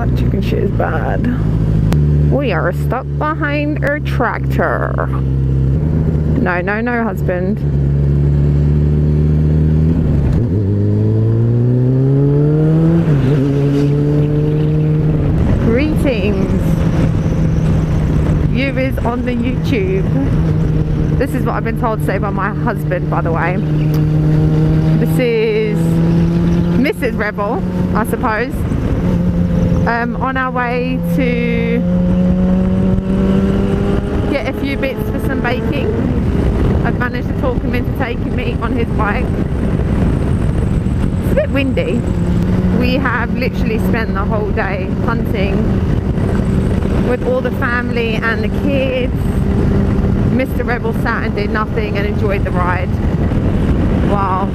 God, chicken shit is bad. We are stuck behind a tractor. No, no, no, husband. Greetings, viewers on the YouTube. This is what I've been told to say by my husband, by the way. This is Mrs. Rebel, I suppose. On our way to get a few bits for some baking. I've managed to talk him into taking me on his bike. It's a bit windy. We have literally spent the whole day hunting with all the family and the kids. Mr. Rebel sat and did nothing and enjoyed the ride, while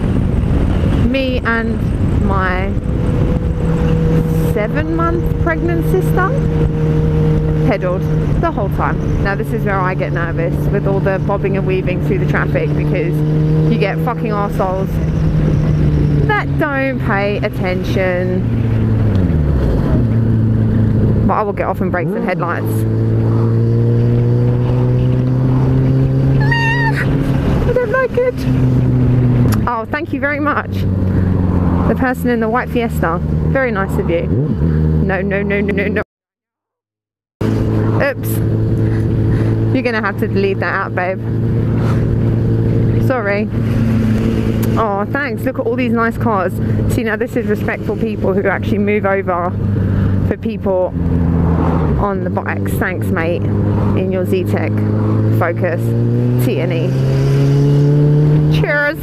me and my 7-month pregnant sister pedalled the whole time. Now this is where I get nervous with all the bobbing and weaving through the traffic, because you get fucking arseholes that don't pay attention. But I will get off and break some headlights. I don't like it. Oh, thank you very much. The person in the white Fiesta. Very nice of you. No, no, no, no, no, no. Oops. You're gonna have to delete that out, babe. Sorry. Oh, thanks. Look at all these nice cars. See, now this is respectful people who actually move over for people on the bikes. Thanks, mate. In your Z-Tech Focus T&E. Cheers.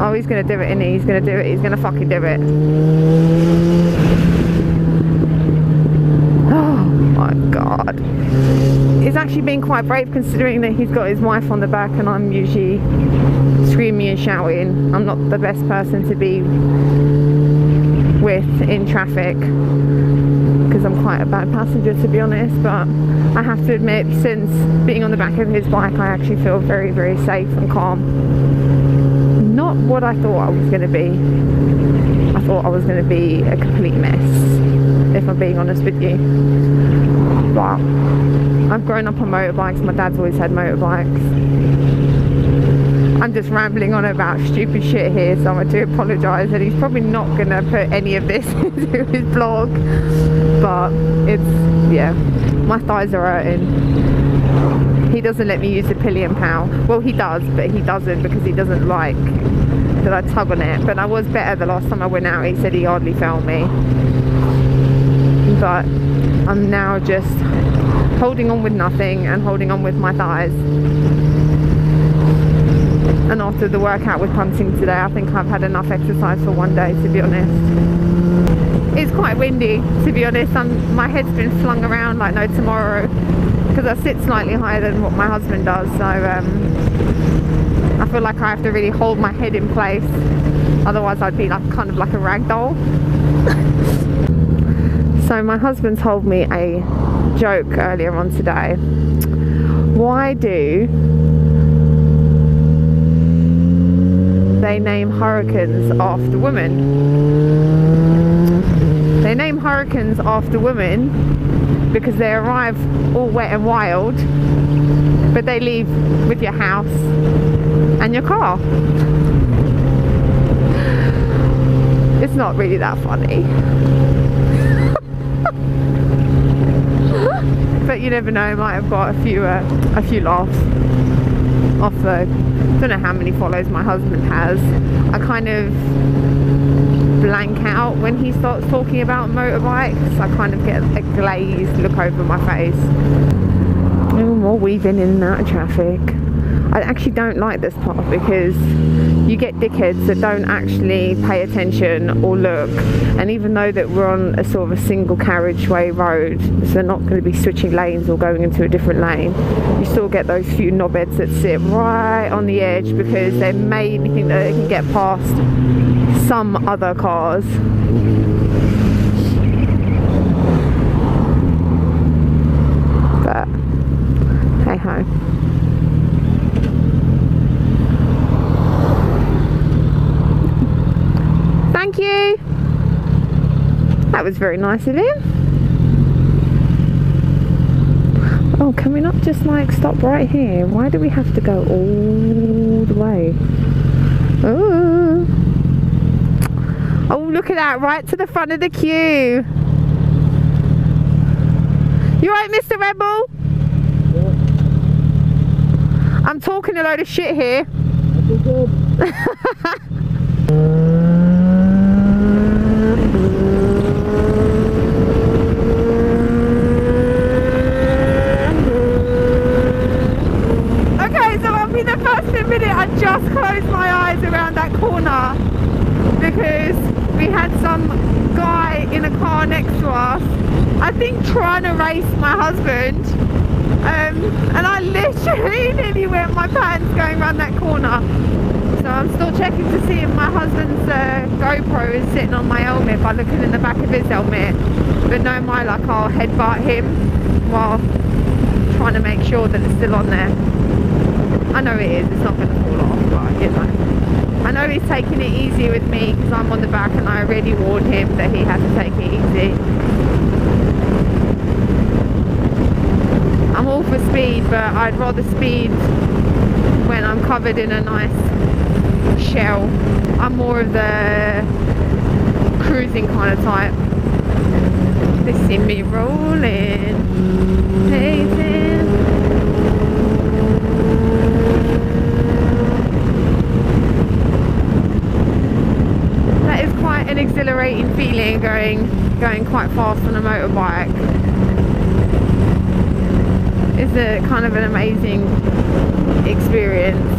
Oh, he's gonna do it, isn't he? He's gonna do it. He's gonna fucking do it. Oh my God. He's actually been quite brave, considering that he's got his wife on the back and I'm usually screaming and shouting. I'm not the best person to be with in traffic, because I'm quite a bad passenger, to be honest, but I have to admit, since being on the back of his bike, I actually feel very, very safe and calm. Not what I thought I was going to be. I thought I was going to be a complete mess, if I'm being honest with you. But I've grown up on motorbikes. My dad's always had motorbikes. I'm just rambling on about stupid shit here, so I do apologise that he's probably not going to put any of this into his vlog. But it's, yeah, my thighs are hurting. He doesn't let me use the Pillion pal. Well, he does, but he doesn't because he doesn't like that I tug on it. But I was better the last time I went out. He said he hardly felt me. But I'm now just holding on with nothing and holding on with my thighs. And after the workout with punting today, I think I've had enough exercise for one day, to be honest. It's quite windy, to be honest. My head's been flung around like no tomorrow, because I sit slightly higher than what my husband does, so I feel like I have to really hold my head in place, otherwise I'd be like kind of like a rag doll. So my husband told me a joke earlier on today. Why do they name hurricanes after women? They name hurricanes after women because they arrive all wet and wild, but they leave with your house and your car. It's not really that funny. But you never know, I might have got a few laughs off the, don't know how many follows my husband has. I kind of blank out when he starts talking about motorbikes. I kind of get a glazed look over my face. Oh, more weaving in and out of traffic. I actually don't like this part because you get dickheads that don't actually pay attention or look, and even though that we're on a sort of a single carriageway road, so they're not going to be switching lanes or going into a different lane, you still get those few knobheads that sit right on the edge because they maybe think that they can get past some other cars. But hey ho. Thank you. That That was very nice of him. Oh, can we not just like stop right here? Why do we have to go all the way? Oh, oh, look at that, right to the front of the queue. You right, Mr. Rebel? Yeah. I'm talking a load of shit here. That's good. Okay, so I'll be the first minute I just closed my eyes around that corner because we had some guy in a car next to us, I think trying to race my husband, and I literally nearly went my pants going around that corner. So I'm still checking to see if my husband's GoPro is sitting on my helmet by looking in the back of his helmet, but no, my luck, I'll headbutt him while trying to make sure that it's still on there. I know it is, it's not going to fall off, but you know. I know he's taking it easy with me because I'm on the back, and I already warned him that he had to take it easy. I'm all for speed, but I'd rather speed when I'm covered in a nice shell. I'm more of the cruising kind of type. They see me rolling, pacing. That is quite an exhilarating feeling, going quite fast on a motorbike. It's a kind of an amazing experience.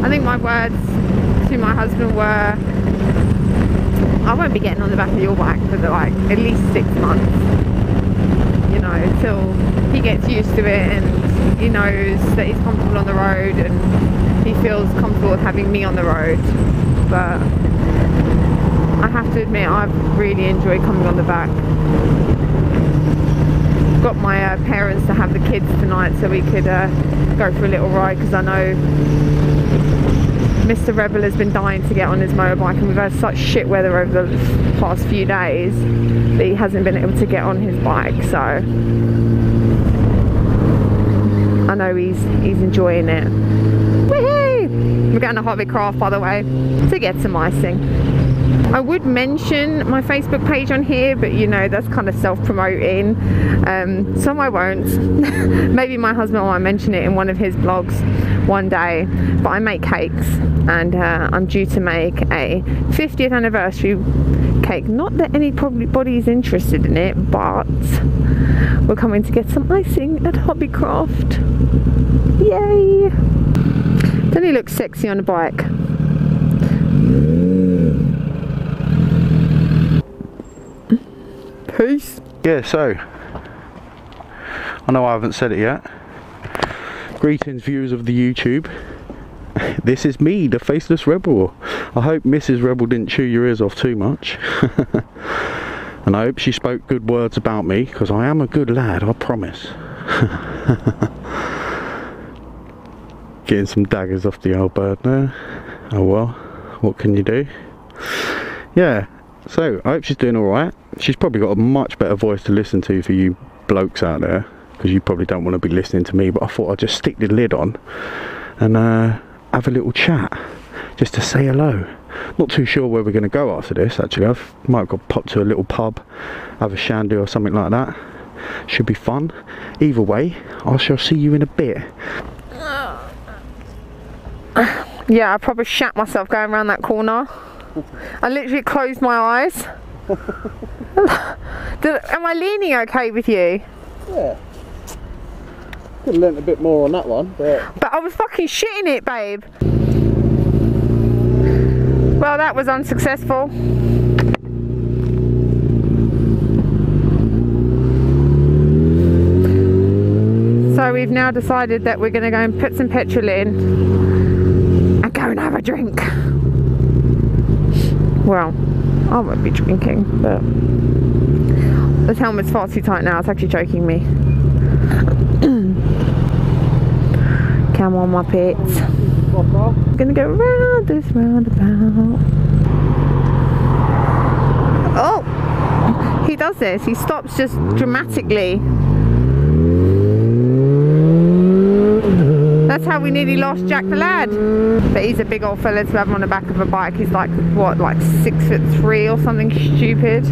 I think my words to my husband were, I won't be getting on the back of your bike for like at least 6 months, you know, until he gets used to it and he knows that he's comfortable on the road and he feels comfortable with having me on the road. But I have to admit, I've really enjoyed coming on the back. Got my parents to have the kids tonight so we could go for a little ride, because I know Mr. Rebel has been dying to get on his motorbike, and we've had such shit weather over the past few days that he hasn't been able to get on his bike, so I know he's enjoying it. Woohoo! We're going to Hobbycraft, by the way, to get some icing. I would mention my Facebook page on here, but you know, that's kind of self-promoting, so I won't. Maybe my husband might mention it in one of his blogs one day. But I make cakes, and I'm due to make a 50th anniversary cake. Not that anybody is interested in it, but we're coming to get some icing at Hobbycraft. Yay! Doesn't he look sexy on a bike? Peace. Yeah, so I know I haven't said it yet. Greetings, viewers of the YouTube. This is me, the Faceless Rebel. I hope Mrs. Rebel didn't chew your ears off too much. And I hope she spoke good words about me, because I am a good lad, I promise. Getting some daggers off the old bird there. Oh well, what can you do? Yeah, so I hope she's doing alright. She's probably got a much better voice to listen to for you blokes out there, because you probably don't want to be listening to me, but I thought I'd just stick the lid on and have a little chat, just to say hello. Not too sure where we're going to go after this, actually. I might go pop to a little pub, have a shandy or something like that. Should be fun. Either way, I shall see you in a bit. Yeah, I probably shat myself going around that corner. I literally closed my eyes. Am I leaning okay with you? Yeah. Could have learnt a bit more on that one, but I was fucking shitting it, babe. Well, that was unsuccessful. So we've now decided that we're going to go and put some petrol in and go and have a drink. Well, I won't be drinking, but this helmet's far too tight now, it's actually choking me. Come on, my pets. I'm gonna go round this roundabout. this. He stops just dramatically. That's how we nearly lost Jack the lad. But he's a big old fella to have on the back of a bike. He's like, what, like 6'3" or something stupid.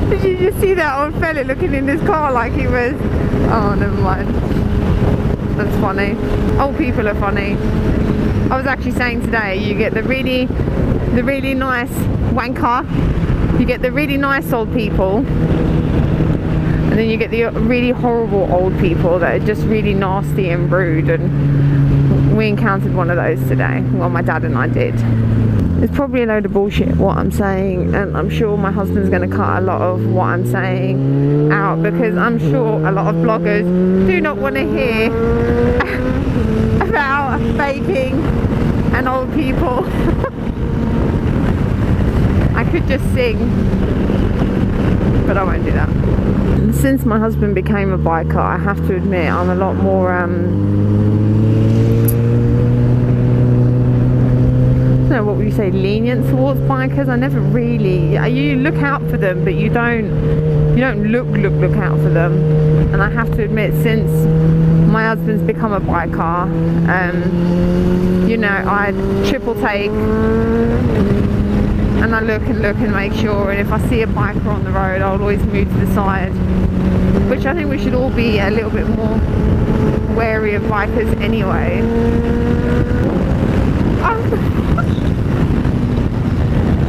Did you just see that old fella looking in his car like he was... Oh, never mind. That's funny. Old people are funny. I was actually saying today, you get the really nice wanker, you get the really nice old people, and then you get the really horrible old people that are just really nasty and rude, and we encountered one of those today. Well, my dad and I did. It's probably a load of bullshit what I'm saying, and I'm sure my husband's going to cut a lot of what I'm saying out, because I'm sure a lot of bloggers do not want to hear about vaping and old people. I could just sing, but I won't do that. Since my husband became a biker, I have to admit I'm a lot more what would you say, lenient towards bikers. I never really, you look out for them, but you don't look out for them. And I have to admit, since my husband's become a biker, you know, I triple take and I look and make sure, and if I see a biker on the road, I'll always move to the side, which I think we should all be a little bit more wary of bikers anyway.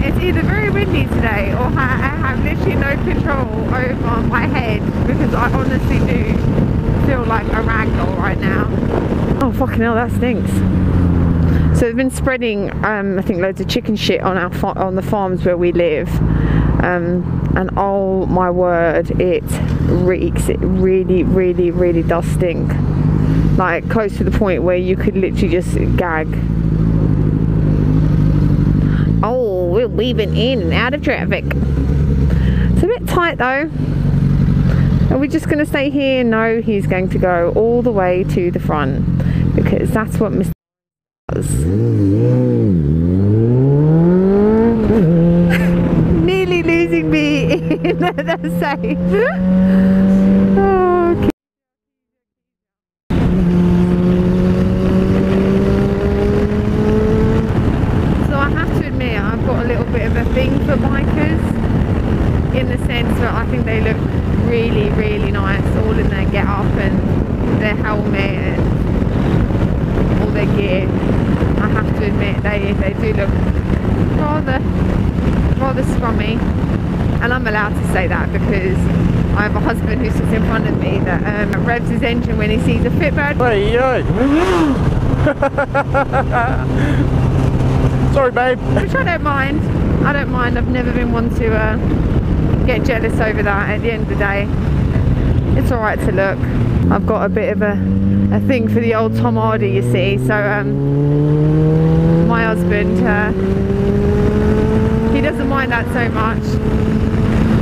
It's either very windy today, or I have literally no control over my head, because I honestly do feel like a ragdoll right now. Oh fucking hell, that stinks. So they've been spreading I think loads of chicken shit on on the farms where we live, and oh my word, it reeks. It really does stink, like close to the point where you could literally just gag. Oh, we're weaving in and out of traffic. It's a bit tight though. Are we just going to stay here? No, he's going to go all the way to the front, because that's what Mr. does. Nearly losing me in the safe. Okay. So I have to admit, I've got a little bit of a thing for bikers, in the sense that I think they look really nice, all in their get up and their helmet and all their gear. I have to admit, they do look rather scrummy, and I'm allowed to say that because I have a husband who sits in front of me that revs his engine when he sees a Fitbird. Hey, yo. Sorry babe. Which I don't mind. I've never been one to get jealous over that. At the end of the day, it's alright to look. I've got a bit of a thing for the old Tom Hardy, you see, so my husband, he doesn't mind that so much.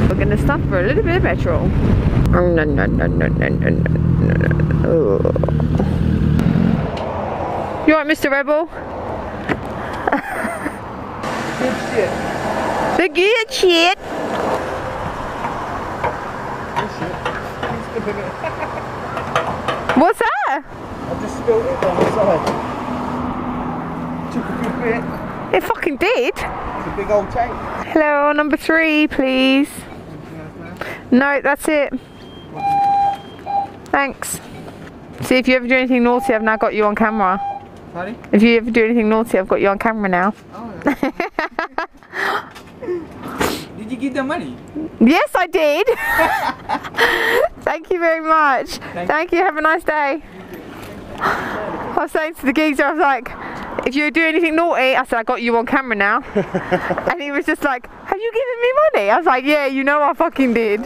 We're going to stop for a little bit of petrol. No. You alright, Mr. Rebel? Good shit. The good shit. What's that? I just spilled it down the side. Took a good bit. It fucking did. It's a big old tank. Hello, number 3, please. No, that's it. Thanks. See, if you ever do anything naughty, I've now got you on camera. Sorry? If you ever do anything naughty, I've got you on camera now. Oh, yeah. Did you give them money? Yes, I did. Thank you very much. Thank you. Have a nice day. I was saying to the geezer, I was like, if you do anything naughty, I said, I got you on camera now. And he was just like, have you given me money? I was like, yeah, you know I fucking did.